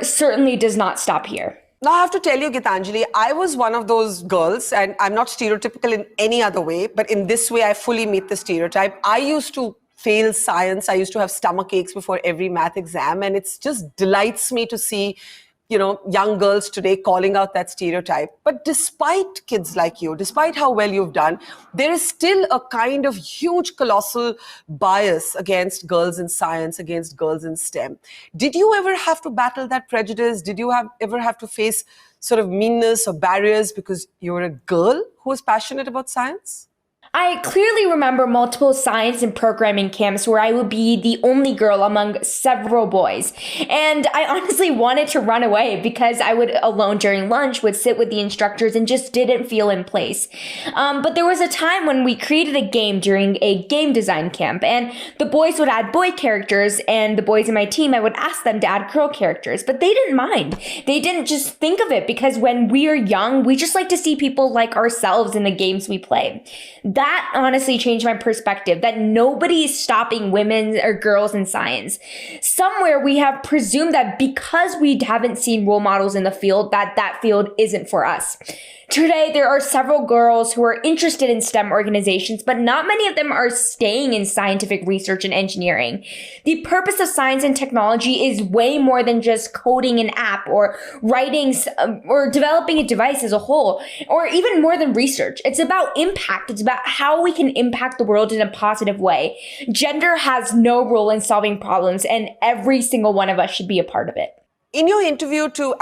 certainly does not stop here. Now, I have to tell you, Gitanjali, I was one of those girls, and I'm not stereotypical in any other way, but in this way, I fully meet the stereotype. I used to fail science. I used to have stomach aches before every math exam, and it just delights me to see, young girls today calling out that stereotype. But despite kids like you, despite how well you've done, there is still a kind of huge, colossal bias against girls in science, against girls in STEM. Did you ever have to battle that prejudice? Did you ever have to face sort of meanness or barriers because you were a girl who was passionate about science? I clearly remember multiple science and programming camps where I would be the only girl among several boys. And I honestly wanted to run away because I would, alone during lunch, would sit with the instructors and just didn't feel in place. But there was a time when we created a game during a game design camp, and the boys would add boy characters, and the boys in my team, I would ask them to add girl characters, but they didn't mind. They didn't just think of it because when we are young, we just like to see people like ourselves in the games we play. That honestly changed my perspective, that nobody is stopping women or girls in science. Somewhere we have presumed that because we haven't seen role models in the field, that field isn't for us. Today, there are several girls who are interested in STEM organizations, but not many of them are staying in scientific research and engineering. The purpose of science and technology is way more than just coding an app or writing or developing a device as a whole, or even more than research. It's about impact. It's about how we can impact the world in a positive way. Gender has no role in solving problems, and every single one of us should be a part of it. In your interview to